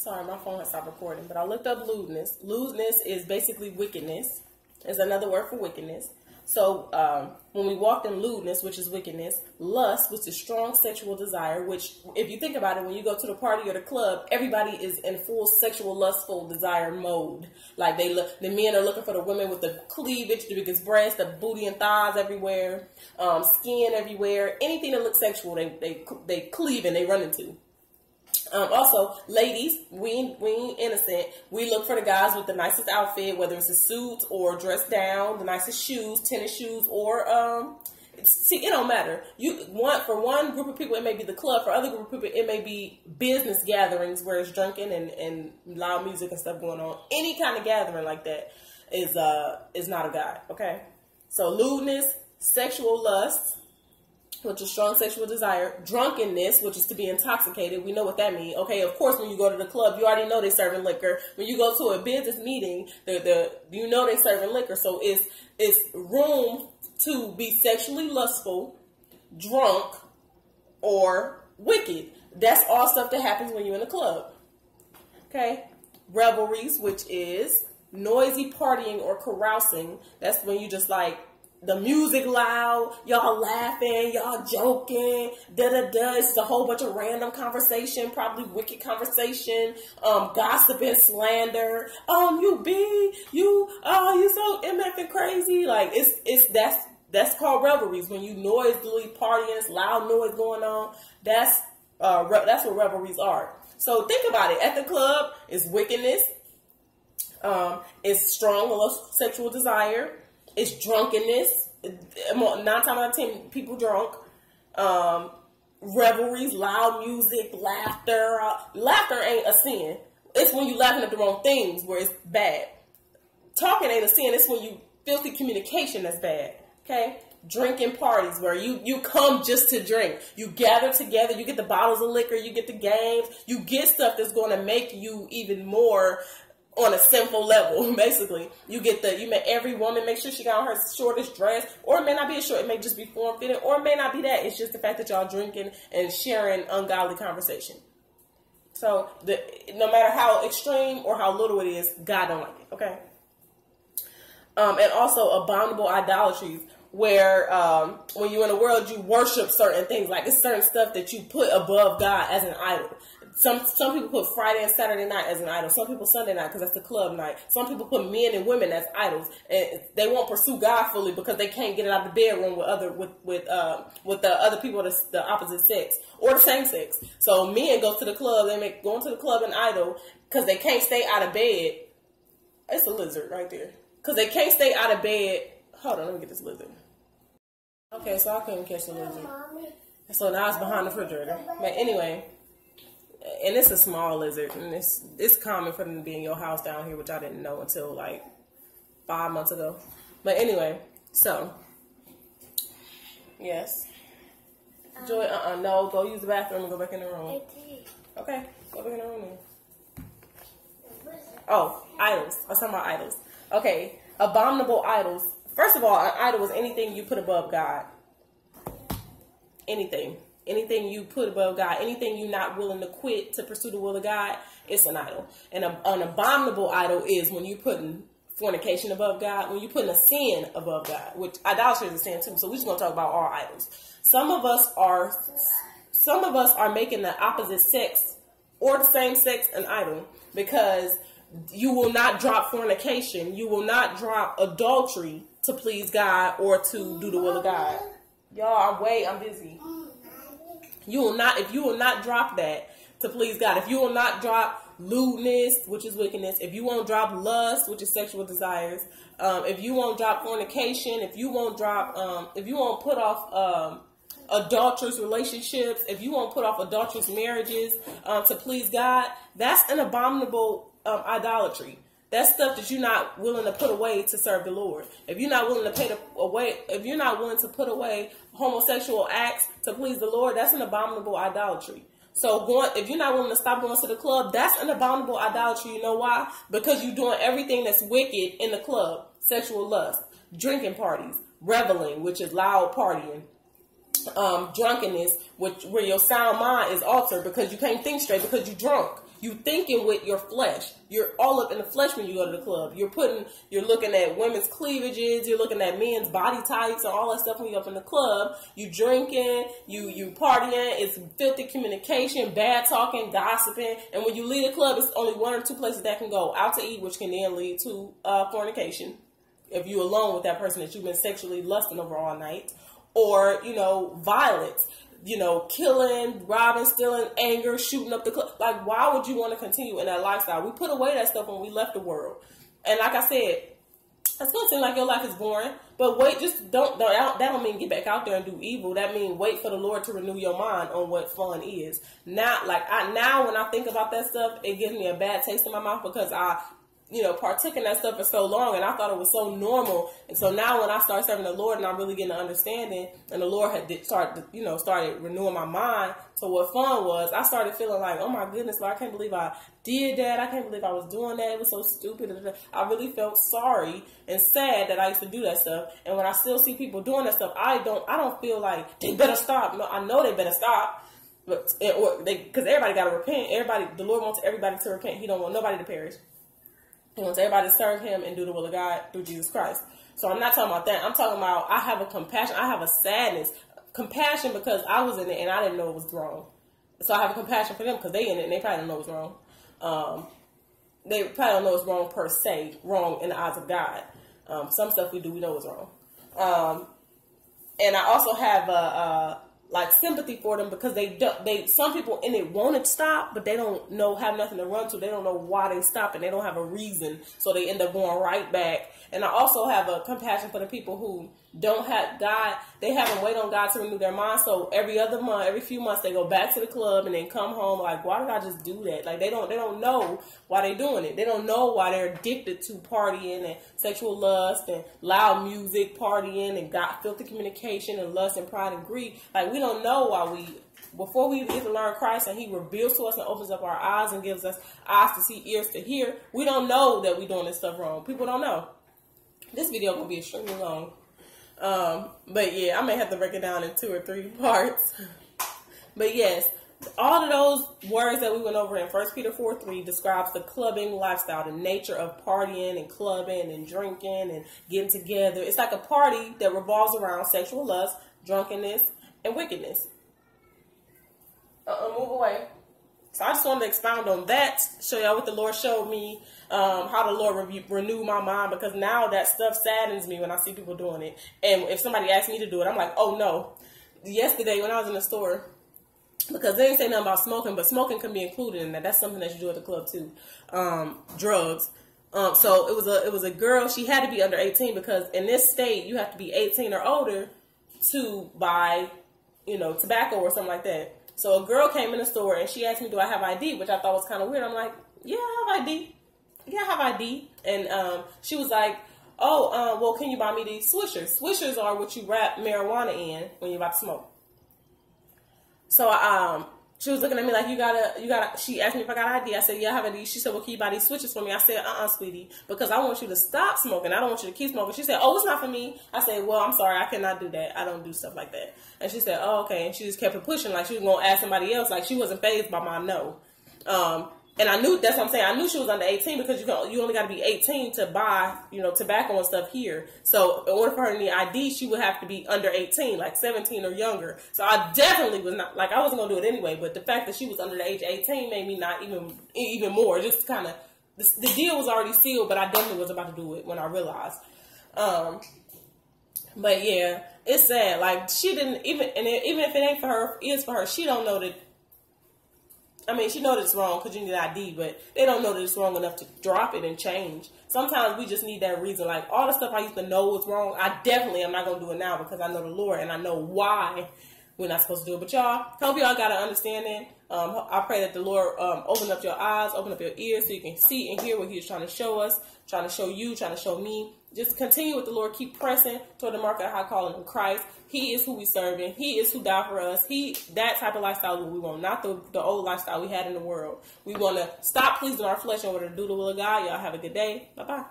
Sorry, my phone has stopped recording, but I looked up lewdness. Lewdness is basically wickedness. It's another word for wickedness. So when we walked in lewdness, which is wickedness, lust, which is strong sexual desire, which if you think about it, when you go to the party or the club, everybody is in full sexual, lustful desire mode. Like the men are looking for the women with the cleavage, the biggest breasts, the booty and thighs everywhere, skin everywhere. Anything that looks sexual, they cleave and they run into. Also, ladies, we ain't innocent. We look for the guys with the nicest outfit, whether it's a suit or dressed down, the nicest shoes, tennis shoes, or see, it don't matter. For one group of people, it may be the club. For other group of people, it may be business gatherings where it's drinking and loud music and stuff going on. Any kind of gathering like that is not of God. Okay, so lewdness, sexual lust, which is strong sexual desire, drunkenness, which is to be intoxicated. We know what that means. Okay, of course, when you go to the club, you already know they're serving liquor. When you go to a business meeting, you know they're serving liquor. So it's room to be sexually lustful, drunk, or wicked. That's all stuff that happens when you're in a club. Okay, revelries, which is noisy partying or carousing. That's when you just like, the music loud, y'all laughing, y'all joking, da-da-da. It's a whole bunch of random conversation, probably wicked conversation, gossip and slander. You so MF and crazy. Like, that's called revelries. When you noisily partying, it's loud noise going on. That's what revelries are. So think about it. At the club, it's wickedness. It's strong sexual desire. It's drunkenness. 9 times out of 10, people drunk. Revelries, loud music, laughter. Laughter ain't a sin. It's when you laughing at the wrong things where it's bad. Talking ain't a sin. It's when you filthy communication that's bad. Okay? Drinking parties where you come just to drink. You gather together. You get the bottles of liquor. You get the games. You get stuff that's going to make you even more on a sinful level, basically. You make every woman make sure she got on her shortest dress, or it may not be a short, it may just be form fitting, or it may not be that. It's just the fact that y'all drinking and sharing ungodly conversation. So no matter how extreme or how little it is, God don't like it. Okay. And also abominable idolatries, where when you're in the world, you worship certain things. Like it's certain stuff that you put above God as an idol. Some people put Friday and Saturday night as an idol. Some people Sunday night because that's the club night. Some people put men and women as idols, and they won't pursue God fully because they can't get it out of the bedroom with the other people of the opposite sex or the same sex. So men go to the club. They make going to the club an idol because they can't stay out of bed. It's a lizard right there because they can't stay out of bed. Hold on, let me get this lizard. Okay, so I couldn't catch the lizard. So now it's behind the refrigerator. But anyway. And it's a small lizard, and it's common for them to be in your house down here, which I didn't know until like 5 months ago. But anyway, so yes, Joy, no, go use the bathroom and go back in the room. Okay, go back in the room then. Oh, idols. I was talking about idols. Okay, abominable idols. First of all, an idol is anything you put above God. Anything you put above God, anything you're not willing to quit to pursue the will of God, it's an idol. And an abominable idol is when you're putting fornication above God, when you're putting a sin above God, which idolatry is a sin too. So we're just going to talk about all idols. Some of us are making the opposite sex or the same sex an idol, because you will not drop fornication. You will not drop adultery to please God or to do the will of God. Y'all, I'm busy. If you will not drop that to please God, if you will not drop lewdness, which is wickedness, if you won't drop lust, which is sexual desires, if you won't drop fornication, if you won't put off adulterous relationships, if you won't put off adulterous marriages to please God, that's an abominable idolatry. That's stuff that you're not willing to put away to serve the Lord. If you're not willing to put away homosexual acts to please the Lord, that's an abominable idolatry. So if you're not willing to stop going to the club, that's an abominable idolatry. You know why? Because you're doing everything that's wicked in the club. Sexual lust, drinking parties, reveling, which is loud partying, drunkenness, where your sound mind is altered because you can't think straight because you're drunk. You thinking with your flesh. You're all up in the flesh when you go to the club. You're looking at women's cleavages. You're looking at men's body types and all that stuff when you're up in the club. You drinking, you partying. It's filthy communication, bad talking, gossiping. And when you leave the club, it's only one or two places that can go: out to eat, which can then lead to fornication, if you're alone with that person that you've been sexually lusting over all night, or, violence. Killing, robbing, stealing, anger, shooting up the club. Like, why would you want to continue in that lifestyle? We put away that stuff when we left the world. And like I said, it's going to seem like your life is boring, but wait, that don't mean get back out there and do evil. That means wait for the Lord to renew your mind on what fun is. Now when I think about that stuff, it gives me a bad taste in my mouth, because I partook in that stuff for so long, and I thought it was so normal. And so now when I start serving the Lord and I'm really getting an understanding, and the Lord started renewing my mind to what fun was, I started feeling like, oh my goodness, Lord, I can't believe I did that. I can't believe I was doing that. It was so stupid. I really felt sorry and sad that I used to do that stuff. And when I still see people doing that stuff, I don't feel like they better stop. No, I know they better stop. Because everybody got to repent. The Lord wants everybody to repent. He don't want nobody to perish. He wants everybody to serve him and do the will of God through Jesus Christ. So I'm not talking about that. I'm talking about I have a compassion. I have a sadness. Compassion because I was in it and I didn't know it was wrong. So I have a compassion for them because they in it and they probably don't know it's wrong. They probably don't know it's wrong per se. Wrong in the eyes of God. Some stuff we do, we know is wrong. And I also have sympathy for them, because some people in it want to stop, but they don't have nothing to run to. They don't know why they stop, and they don't have a reason, so they end up going right back. And I also have a compassion for the people who don't have God. They haven't waited on God to renew their mind. So every few months, they go back to the club and then come home like, why did I just do that? Like they don't know why they're doing it. They don't know why they're addicted to partying and sexual lust and loud music, partying and filthy communication and lust and pride and greed. Like we don't know why before we get to learn Christ and he reveals to us and opens up our eyes and gives us eyes to see, ears to hear, we don't know that we're doing this stuff wrong. People don't know. This video going to be extremely long. But yeah, I may have to break it down in 2 or 3 parts. But yes, all of those words that we went over in 1 Peter 4:3 describes the clubbing lifestyle, the nature of partying and clubbing and drinking and getting together. It's like a party that revolves around sexual lust, drunkenness, and wickedness. Move away. So I just wanted to expound on that, show y'all what the Lord showed me, how the Lord renewed my mind, because now that stuff saddens me when I see people doing it. And if somebody asks me to do it, I'm like, oh no. Yesterday when I was in the store, because they didn't say nothing about smoking, but smoking can be included in that. That's something that you do at the club too. Drugs. So it was a girl. She had to be under 18, because in this state you have to be 18 or older to buy, tobacco or something like that. So a girl came in the store and she asked me, do I have ID? Which I thought was kind of weird. I'm like, yeah, I have ID. Yeah, I have ID. And she was like, oh, well, can you buy me these swishers? Swishers are what you wrap marijuana in when you're about to smoke. So she was looking at me like, you gotta, she asked me if I got ID. I said, yeah, I have ID. She said, well, can you buy these switches for me? I said, sweetie, because I want you to stop smoking. I don't want you to keep smoking. She said, oh, it's not for me. I said, well, I'm sorry, I cannot do that. I don't do stuff like that. And she said, oh, okay. And she just kept it pushing like she was going to ask somebody else. Like she wasn't fazed by my no. And I knew, that's what I'm saying, I knew she was under 18, because you only got to be 18 to buy, tobacco and stuff here. So in order for her to need ID, she would have to be under 18, like 17 or younger. So I definitely was not, like, I wasn't going to do it anyway, but the fact that she was under the age of 18 made me not even more, just kind of, the deal was already sealed, but I definitely was about to do it when I realized. But yeah, it's sad. Like, she didn't, even if it ain't for her, it is for her, she don't know that. I mean, she knows it's wrong because you need ID, but they don't know that it's wrong enough to drop it and change. Sometimes we just need that reason. Like, all the stuff I used to know was wrong, I definitely am not going to do it now, because I know the Lord and I know why we're not supposed to do it. But y'all, hope y'all got an understanding. I pray that the Lord open up your eyes, open up your ears so you can see and hear what He's trying to show us, trying to show you, trying to show me. Just continue with the Lord. Keep pressing toward the mark of high calling in Christ. He is who we serving. He is who died for us. That type of lifestyle is what we want, not the old lifestyle we had in the world. We want to stop pleasing our flesh in order to do the will of God. Y'all have a good day. Bye-bye.